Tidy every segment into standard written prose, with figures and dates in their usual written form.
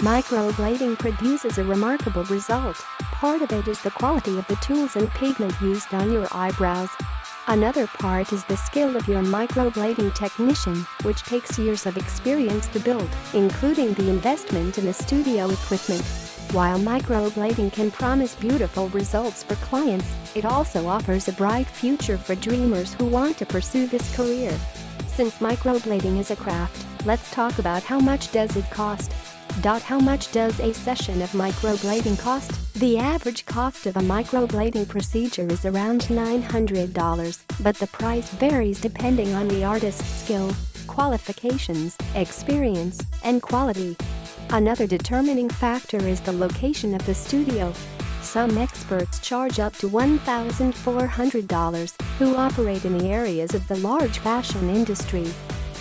Microblading produces a remarkable result. Part of it is the quality of the tools and pigment used on your eyebrows. Another part is the skill of your microblading technician, which takes years of experience to build, including the investment in the studio equipment. While microblading can promise beautiful results for clients, it also offers a bright future for dreamers who want to pursue this career. Since microblading is a craft, let's talk about how much does it cost. How much does a session of microblading cost? The average cost of a microblading procedure is around $900, but the price varies depending on the artist's skill, qualifications, experience, and quality. Another determining factor is the location of the studio. Some experts charge up to $1,400 who operate in the areas of the large fashion industry.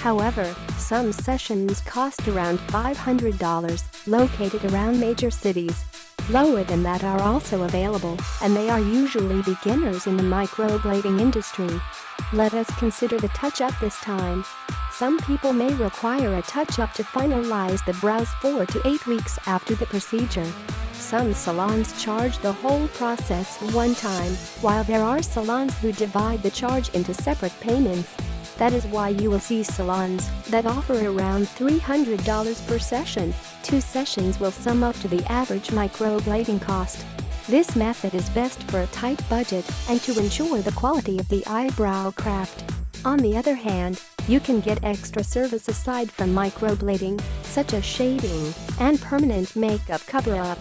However, some sessions cost around $500, located around major cities. Lower than that are also available, and they are usually beginners in the microblading industry. Let us consider the touch-up this time. Some people may require a touch-up to finalize the brows 4 to 8 weeks after the procedure. Some salons charge the whole process one time, while there are salons who divide the charge into separate payments. That is why you will see salons that offer around $300 per session. 2 sessions will sum up to the average microblading cost. This method is best for a tight budget and to ensure the quality of the eyebrow craft. On the other hand, you can get extra service aside from microblading, such as shading and permanent makeup cover-up.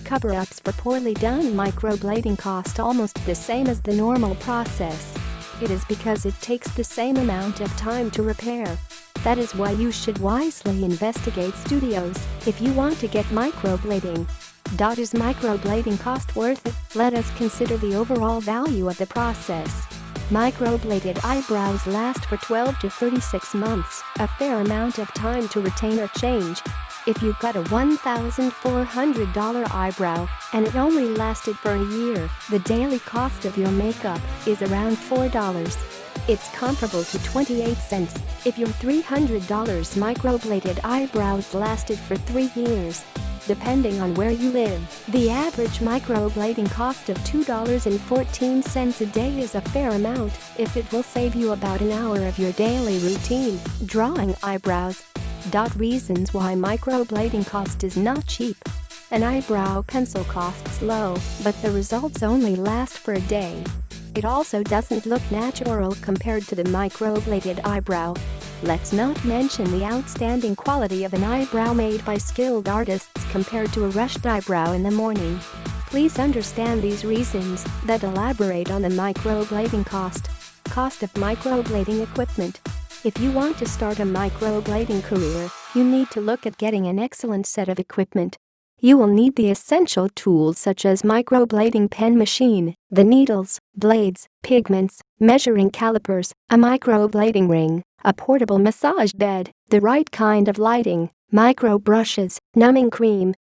Cover-ups for poorly done microblading cost almost the same as the normal process. It is because it takes the same amount of time to repair. That is why you should wisely investigate studios if you want to get microblading. Is microblading cost worth it? Let us consider the overall value of the process. Microbladed eyebrows last for 12 to 36 months, a fair amount of time to retain or change. If you got a $1,400 eyebrow and it only lasted for a year, the daily cost of your makeup is around $4. It's comparable to 28 cents if your $300 microbladed eyebrows lasted for 3 years. Depending on where you live, the average microblading cost of $2.14 a day is a fair amount if it will save you about an hour of your daily routine, drawing eyebrows. Reasons why microblading cost is not cheap. An eyebrow pencil costs low, but the results only last for a day. It also doesn't look natural compared to the microbladed eyebrow. Let's not mention the outstanding quality of an eyebrow made by skilled artists compared to a rushed eyebrow in the morning. Please understand these reasons that elaborate on the microblading cost. Cost of microblading equipment. If you want to start a microblading career, you need to look at getting an excellent set of equipment. You will need the essential tools such as microblading pen machine, the needles, blades, pigments, measuring calipers, a microblading ring, a portable massage bed, the right kind of lighting, micro brushes, numbing cream.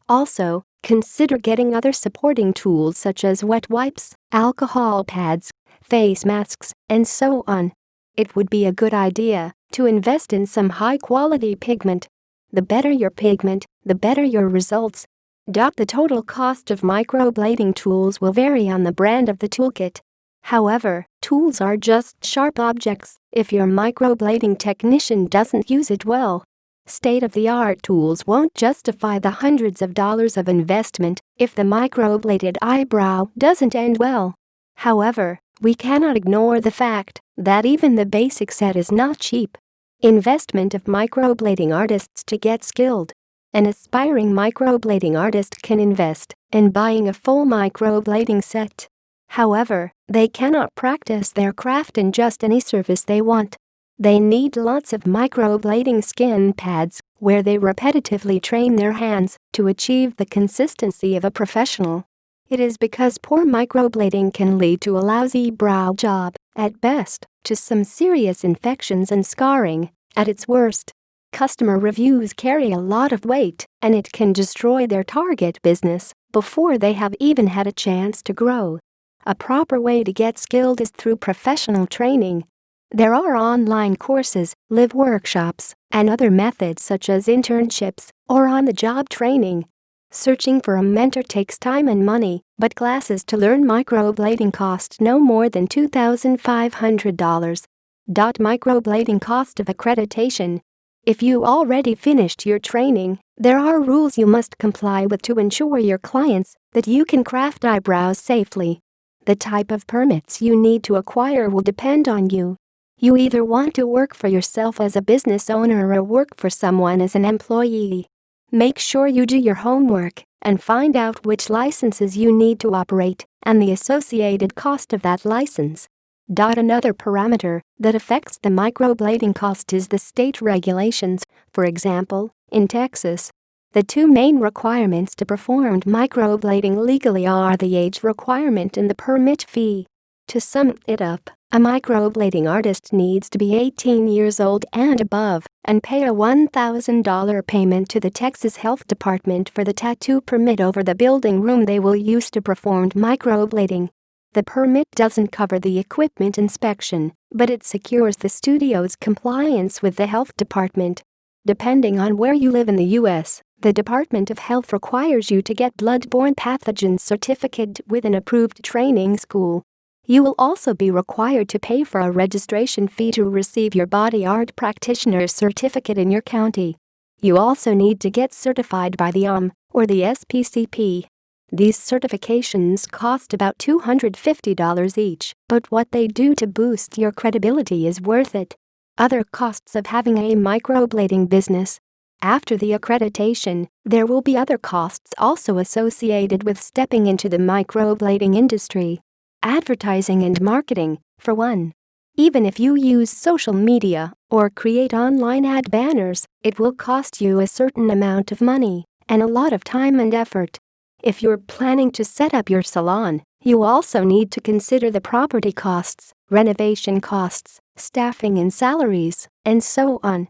Also, consider getting other supporting tools such as wet wipes, alcohol pads, face masks, and so on. It would be a good idea to invest in some high-quality pigment. The better your pigment, the better your results. The total cost of microblading tools will vary on the brand of the toolkit. However, tools are just sharp objects if your microblading technician doesn't use it well. State-of-the-art tools won't justify the hundreds of dollars of investment if the microbladed eyebrow doesn't end well. However, we cannot ignore the fact that even the basic set is not cheap. Investment of microblading artists to get skilled. An aspiring microblading artist can invest in buying a full microblading set. However, they cannot practice their craft in just any surface they want. They need lots of microblading skin pads where they repetitively train their hands to achieve the consistency of a professional. It is because poor microblading can lead to a lousy brow job, at best, to some serious infections and scarring, at its worst. Customer reviews carry a lot of weight, and it can destroy their target business before they have even had a chance to grow. A proper way to get skilled is through professional training. There are online courses, live workshops, and other methods such as internships or on-the-job training. Searching for a mentor takes time and money, but classes to learn microblading cost no more than $2,500. Microblading cost of accreditation. If you already finished your training, there are rules you must comply with to ensure your clients that you can craft eyebrows safely. The type of permits you need to acquire will depend on you. You either want to work for yourself as a business owner or work for someone as an employee. Make sure you do your homework and find out which licenses you need to operate and the associated cost of that license. Another parameter that affects the microblading cost is the state regulations. For example, in Texas, the two main requirements to perform microblading legally are the age requirement and the permit fee. To sum it up, a microblading artist needs to be 18 years old and above and pay a $1,000 payment to the Texas Health Department for the tattoo permit over the building room they will use to perform microblading. The permit doesn't cover the equipment inspection, but it secures the studio's compliance with the health department. Depending on where you live in the U.S., the Department of Health requires you to get blood-borne pathogen certificate with an approved training school. You will also be required to pay for a registration fee to receive your body art practitioner certificate in your county. You also need to get certified by the or the SPCP. These certifications cost about $250 each, but what they do to boost your credibility is worth it. Other costs of having a microblading business. After the accreditation, there will be other costs also associated with stepping into the microblading industry. Advertising and marketing, for one. Even if you use social media or create online ad banners, it will cost you a certain amount of money and a lot of time and effort. If you're planning to set up your salon, you also need to consider the property costs, renovation costs, staffing and salaries, and so on.